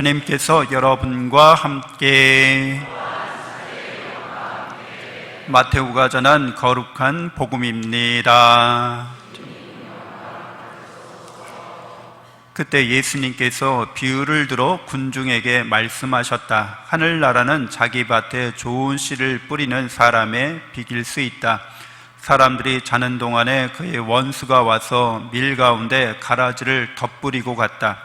주님께서 여러분과 함께 마테오가 전한 거룩한 복음입니다. 그때 예수님께서 비유를 들어 군중에게 말씀하셨다. 하늘나라는 자기 밭에 좋은 씨를 뿌리는 사람에 비길 수 있다. 사람들이 자는 동안에 그의 원수가 와서 밀 가운데 가라지를 덧뿌리고 갔다.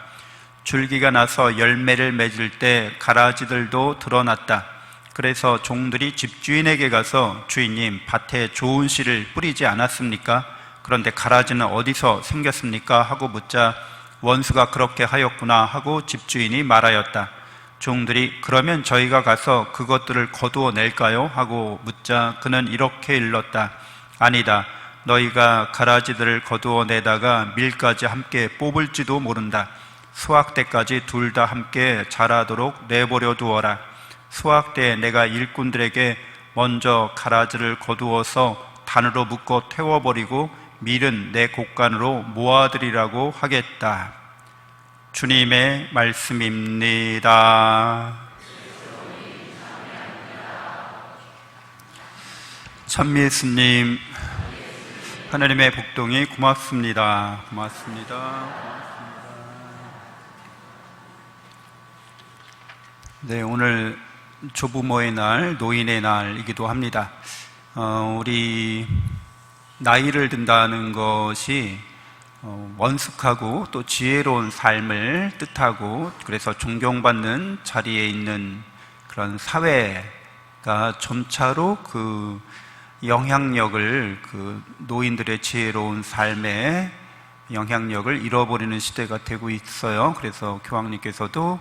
줄기가 나서 열매를 맺을 때 가라지들도 드러났다. 그래서 종들이 집주인에게 가서 주인님, 밭에 좋은 씨를 뿌리지 않았습니까? 그런데 가라지는 어디서 생겼습니까? 하고 묻자 원수가 그렇게 하였구나 하고 집주인이 말하였다. 종들이 그러면 저희가 가서 그것들을 거두어 낼까요? 하고 묻자 그는 이렇게 일렀다. 아니다. 너희가 가라지들을 거두어 내다가 밀까지 함께 뽑을지도 모른다. 수확 때까지 둘 다 함께 자라도록 내버려 두어라. 수확 때 내가 일꾼들에게 먼저 가라지를 거두어서 단으로 묶어 태워버리고 밀은 내 곡간으로 모아들이라고 하겠다. 주님의 말씀입니다. 찬미 예수님, 하나님의 복동이 고맙습니다. 고맙습니다. 네, 오늘 조부모의 날, 노인의 날이기도 합니다. 우리 나이를 든다는 것이 원숙하고 또 지혜로운 삶을 뜻하고, 그래서 존경받는 자리에 있는 그런 사회가 점차로 그 영향력을, 그 노인들의 지혜로운 삶에 영향력을 잃어버리는 시대가 되고 있어요. 그래서 교황님께서도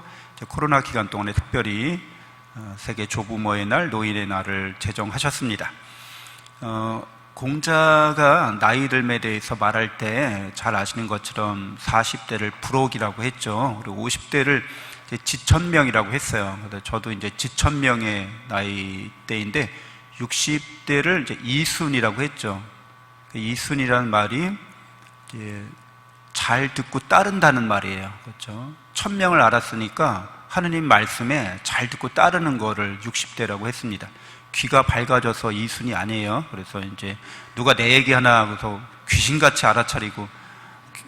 코로나 기간 동안에 특별히 세계 조부모의 날, 노인의 날을 제정하셨습니다. 공자가 나이 들에 대해서 말할 때 잘 아시는 것처럼 40대를 불옥이라고 했죠. 그리고 50대를 지천명이라고 했어요. 저도 이제 지천명의 나이대인데 60대를 이제 이순이라고 했죠. 이순이라는 말이 이제 잘 듣고 따른다는 말이에요. 그렇죠? 천명을 알았으니까 하느님 말씀에 잘 듣고 따르는 거를 60대라고 했습니다. 귀가 밝아져서 이순이 아니에요. 그래서 이제 누가 내 얘기 하나 하고서 귀신같이 알아차리고,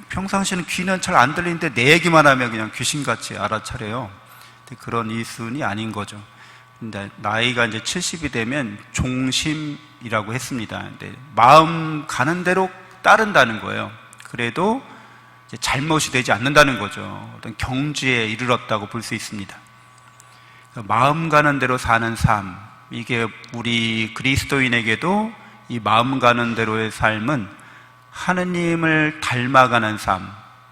평상시에는 귀는 잘 안 들리는데 내 얘기만 하면 그냥 귀신같이 알아차려요. 그런 이순이 아닌 거죠. 근데 나이가 이제 70이 되면 종심이라고 했습니다. 근데 마음 가는 대로 따른다는 거예요. 그래도 이제 잘못이 되지 않는다는 거죠. 어떤 경지에 이르렀다고 볼 수 있습니다. 마음 가는 대로 사는 삶, 이게 우리 그리스도인에게도 이 마음 가는 대로의 삶은 하느님을 닮아가는 삶,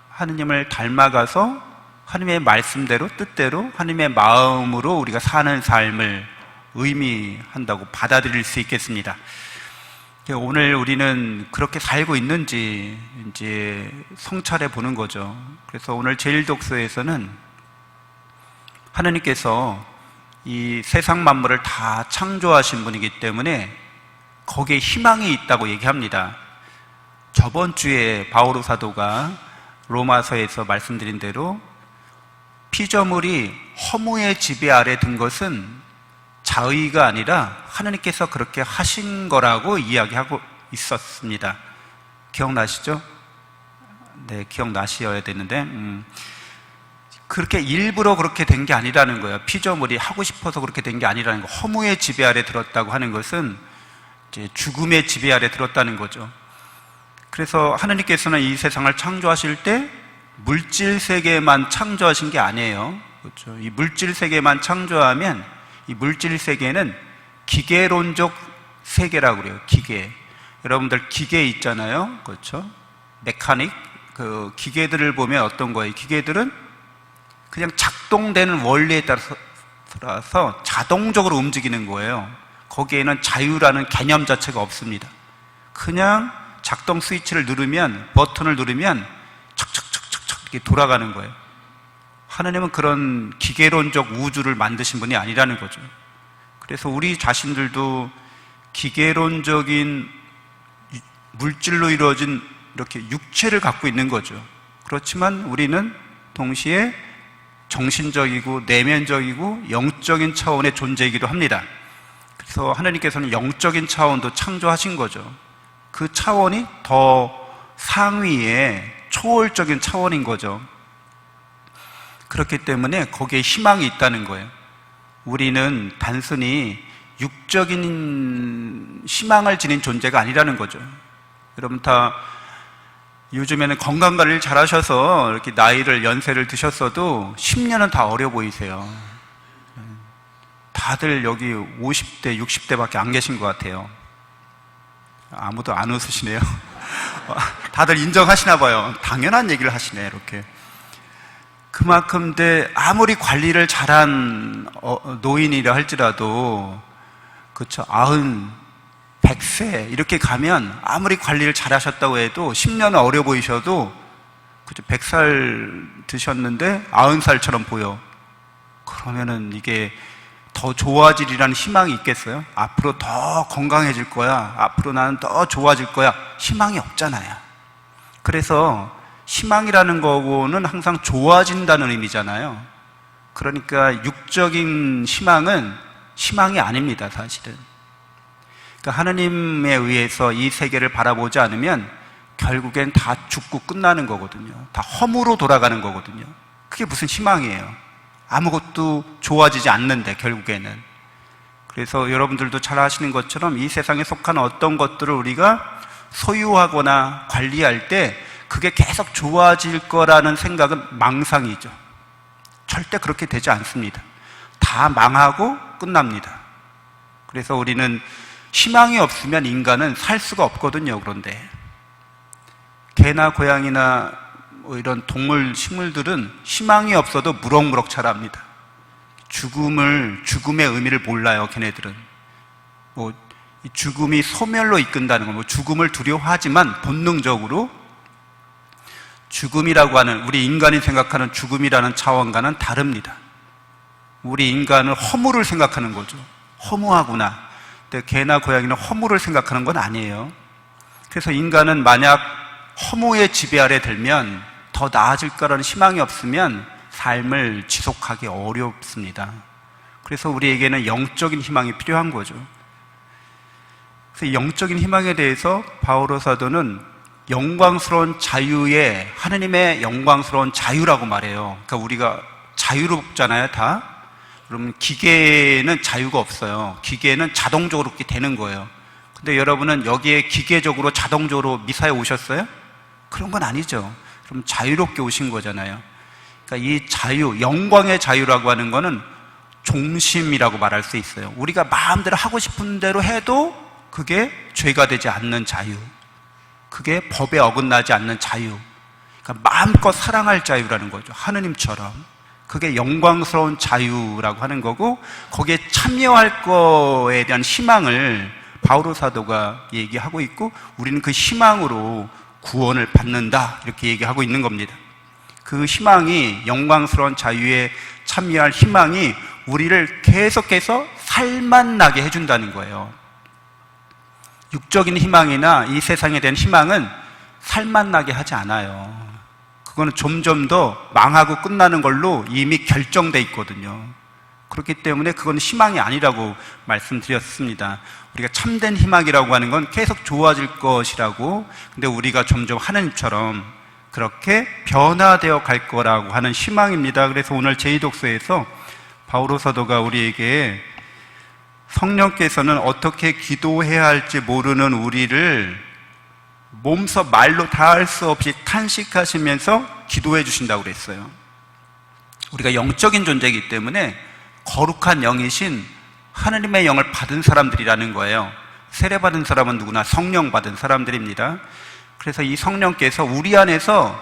하느님을 닮아가서 하느님의 말씀대로, 뜻대로, 하느님의 마음으로 우리가 사는 삶을 의미한다고 받아들일 수 있겠습니다. 오늘 우리는 그렇게 살고 있는지 이제 성찰해 보는 거죠. 그래서 오늘 제1독서에서는 하느님께서 이 세상 만물을 다 창조하신 분이기 때문에 거기에 희망이 있다고 얘기합니다. 저번 주에 바오로 사도가 로마서에서 말씀드린 대로 피조물이 허무의 지배 아래 든 것은 자의가 아니라 하느님께서 그렇게 하신 거라고 이야기하고 있었습니다. 기억나시죠? 네, 기억나셔야 되는데 그렇게 일부러 그렇게 된 게 아니라는 거예요. 피조물이 하고 싶어서 그렇게 된 게 아니라는 거. 허무의 지배 아래 들었다고 하는 것은 이제 죽음의 지배 아래 들었다는 거죠. 그래서 하느님께서는 이 세상을 창조하실 때 물질 세계만 창조하신 게 아니에요. 그렇죠? 이 물질 세계만 창조하면 이 물질 세계는 기계론적 세계라고 그래요. 기계. 여러분들 기계 있잖아요. 그렇죠? 메카닉. 그 기계들을 보면 어떤 거예요? 기계들은 그냥 작동되는 원리에 따라서 자동적으로 움직이는 거예요. 거기에는 자유라는 개념 자체가 없습니다. 그냥 작동 스위치를 누르면, 버튼을 누르면 척척척척척 이렇게 돌아가는 거예요. 하나님은 그런 기계론적 우주를 만드신 분이 아니라는 거죠. 그래서 우리 자신들도 기계론적인 물질로 이루어진 이렇게 육체를 갖고 있는 거죠. 그렇지만 우리는 동시에 정신적이고 내면적이고 영적인 차원의 존재이기도 합니다. 그래서 하나님께서는 영적인 차원도 창조하신 거죠. 그 차원이 더 상위의 초월적인 차원인 거죠. 그렇기 때문에 거기에 희망이 있다는 거예요. 우리는 단순히 육적인 희망을 지닌 존재가 아니라는 거죠. 여러분 다 요즘에는 건강관리를 잘 하셔서 이렇게 연세를 드셨어도 10년은 다 어려 보이세요. 다들 여기 50대, 60대밖에 안 계신 것 같아요. 아무도 안 웃으시네요. 다들 인정하시나 봐요. 당연한 얘기를 하시네, 이렇게. 그만큼 아무리 관리를 잘한 노인이라 할지라도, 그렇죠, 90, 100세 이렇게 가면 아무리 관리를 잘하셨다고 해도 10년은 어려 보이셔도, 그렇죠, 100살 드셨는데 90살처럼 보여. 그러면은 이게 더 좋아지리라는 희망이 있겠어요? 앞으로 더 건강해질 거야, 앞으로 나는 더 좋아질 거야, 희망이 없잖아요. 그래서 희망이라는 거고는 항상 좋아진다는 의미잖아요. 그러니까 육적인 희망은 희망이 아닙니다, 사실은. 그러니까 하나님에 의해서 이 세계를 바라보지 않으면 결국엔 다 죽고 끝나는 거거든요. 다 허무로 돌아가는 거거든요. 그게 무슨 희망이에요? 아무것도 좋아지지 않는데, 결국에는. 그래서 여러분들도 잘 아시는 것처럼 이 세상에 속한 어떤 것들을 우리가 소유하거나 관리할 때 그게 계속 좋아질 거라는 생각은 망상이죠. 절대 그렇게 되지 않습니다. 다 망하고 끝납니다. 그래서 우리는 희망이 없으면 인간은 살 수가 없거든요. 그런데 개나 고양이나 이런 동물, 식물들은 희망이 없어도 무럭무럭 자랍니다. 죽음의 의미를 몰라요, 걔네들은. 이 죽음이 소멸로 이끈다는 거, 죽음을 두려워하지만 본능적으로 죽음이라고 하는, 우리 인간이 생각하는 죽음이라는 차원과는 다릅니다. 우리 인간은 허무를 생각하는 거죠. 허무하구나. 근데 개나 고양이는 허무를 생각하는 건 아니에요. 그래서 인간은 만약 허무의 지배 아래 들면, 더 나아질 거라는 희망이 없으면 삶을 지속하기 어렵습니다. 그래서 우리에게는 영적인 희망이 필요한 거죠. 그래서 영적인 희망에 대해서 바오로 사도는 영광스러운 자유의, 하나님의 영광스러운 자유라고 말해요. 그러니까 우리가 자유롭잖아요, 다. 그러면 기계는 자유가 없어요. 기계는 자동적으로 그렇게 되는 거예요. 근데 여러분은 여기에 기계적으로 자동적으로 미사에 오셨어요? 그런 건 아니죠. 그럼 자유롭게 오신 거잖아요. 그러니까 이 자유, 영광의 자유라고 하는 거는 종심이라고 말할 수 있어요. 우리가 마음대로 하고 싶은 대로 해도 그게 죄가 되지 않는 자유, 그게 법에 어긋나지 않는 자유, 그러니까 마음껏 사랑할 자유라는 거죠. 하느님처럼. 그게 영광스러운 자유라고 하는 거고, 거기에 참여할 거에 대한 희망을 바오로 사도가 얘기하고 있고, 우리는 그 희망으로 구원을 받는다, 이렇게 얘기하고 있는 겁니다. 그 희망이, 영광스러운 자유에 참여할 희망이 우리를 계속해서 살만 나게 해준다는 거예요. 육적인 희망이나 이 세상에 대한 희망은 살만 나게 하지 않아요. 그거는 점점 더 망하고 끝나는 걸로 이미 결정돼 있거든요. 그렇기 때문에 그건 희망이 아니라고 말씀드렸습니다. 우리가 참된 희망이라고 하는 건 계속 좋아질 것이라고, 근데 우리가 점점 하나님처럼 그렇게 변화되어 갈 거라고 하는 희망입니다. 그래서 오늘 제2독서에서 바오로 사도가 우리에게 성령께서는 어떻게 기도해야 할지 모르는 우리를 몸소 말로 다 할 수 없이 탄식하시면서 기도해 주신다고 그랬어요. 우리가 영적인 존재이기 때문에 거룩한 영이신 하나님의 영을 받은 사람들이라는 거예요. 세례받은 사람은 누구나 성령 받은 사람들입니다. 그래서 이 성령께서 우리 안에서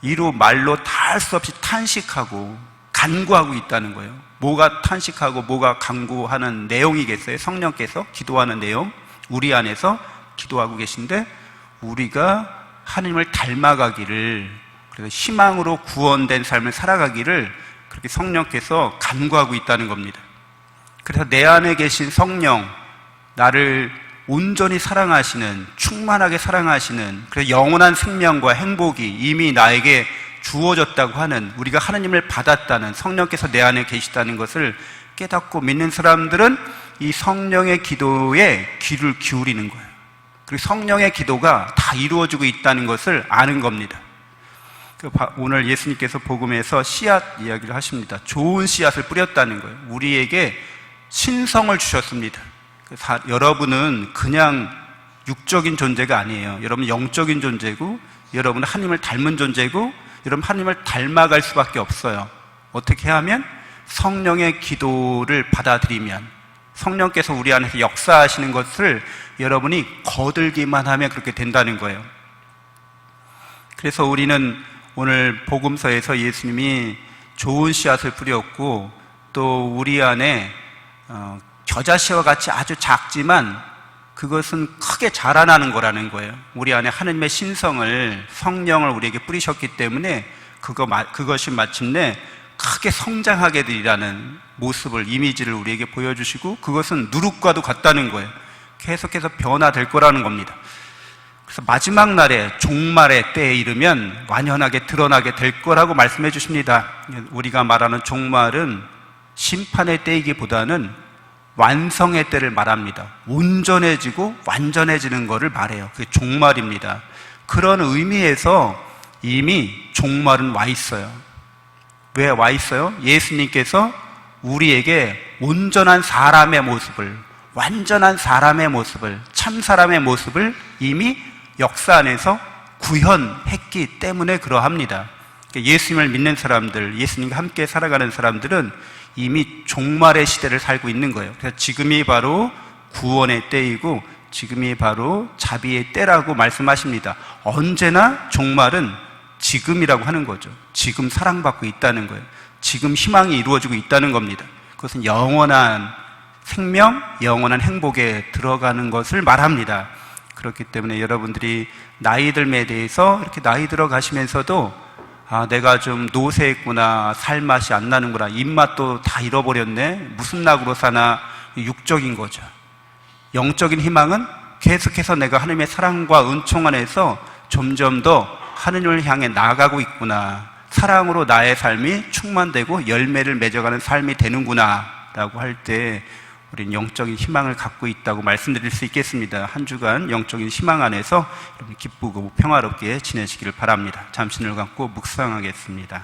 이루 말로 다 할 수 없이 탄식하고 간구하고 있다는 거예요. 뭐가 탄식하고 뭐가 간구하는 내용이겠어요? 성령께서 기도하는 내용, 우리 안에서 기도하고 계신데, 우리가 하나님을 닮아가기를, 그래서 희망으로 구원된 삶을 살아가기를 그렇게 성령께서 간구하고 있다는 겁니다. 그래서 내 안에 계신 성령, 나를 온전히 사랑하시는, 충만하게 사랑하시는, 그래서 영원한 생명과 행복이 이미 나에게 주어졌다고 하는, 우리가 하나님을 받았다는, 성령께서 내 안에 계시다는 것을 깨닫고 믿는 사람들은 이 성령의 기도에 귀를 기울이는 거예요. 그리고 성령의 기도가 다 이루어지고 있다는 것을 아는 겁니다. 오늘 예수님께서 복음에서 씨앗 이야기를 하십니다. 좋은 씨앗을 뿌렸다는 거예요. 우리에게 신성을 주셨습니다. 여러분은 그냥 육적인 존재가 아니에요. 여러분은 영적인 존재고, 여러분은 하나님을 닮은 존재고, 여러분 하나님을 닮아갈 수밖에 없어요. 어떻게 하면? 성령의 기도를 받아들이면, 성령께서 우리 안에서 역사하시는 것을 여러분이 거들기만 하면 그렇게 된다는 거예요. 그래서 우리는 오늘 복음서에서 예수님이 좋은 씨앗을 뿌렸고, 또 우리 안에 겨자씨와 같이 아주 작지만 그것은 크게 자라나는 거라는 거예요. 우리 안에 하나님의 신성을, 성령을 우리에게 뿌리셨기 때문에 그것이 마침내 크게 성장하게 되리라는 모습을, 이미지를 우리에게 보여주시고, 그것은 누룩과도 같다는 거예요. 계속해서 변화될 거라는 겁니다. 그래서 마지막 날에, 종말의 때에 이르면 완연하게 드러나게 될 거라고 말씀해 주십니다. 우리가 말하는 종말은 심판의 때이기보다는 완성의 때를 말합니다. 온전해지고 완전해지는 것을 말해요. 그게 종말입니다. 그런 의미에서 이미 종말은 와 있어요. 왜 와 있어요? 예수님께서 우리에게 온전한 사람의 모습을, 완전한 사람의 모습을, 참 사람의 모습을 이미 역사 안에서 구현했기 때문에 그러합니다. 예수님을 믿는 사람들, 예수님과 함께 살아가는 사람들은 이미 종말의 시대를 살고 있는 거예요. 그래서 지금이 바로 구원의 때이고, 지금이 바로 자비의 때라고 말씀하십니다. 언제나 종말은 지금이라고 하는 거죠. 지금 사랑받고 있다는 거예요. 지금 희망이 이루어지고 있다는 겁니다. 그것은 영원한 생명, 영원한 행복에 들어가는 것을 말합니다. 그렇기 때문에 여러분들이 나이 들매에 대해서 이렇게 나이 들어 가시면서도 내가 좀 노쇠했구나, 살맛이 안 나는구나, 입맛도 다 잃어버렸네, 무슨 낙으로 사나, 육적인 거죠. 영적인 희망은 계속해서 내가 하나님의 사랑과 은총 안에서 점점 더 하나님을 향해 나아가고 있구나, 사랑으로 나의 삶이 충만되고 열매를 맺어가는 삶이 되는구나 라고 할 때 우리는 영적인 희망을 갖고 있다고 말씀드릴 수 있겠습니다. 한 주간 영적인 희망 안에서 여러분 기쁘고 평화롭게 지내시기를 바랍니다. 잠시 눈을 감고 묵상하겠습니다.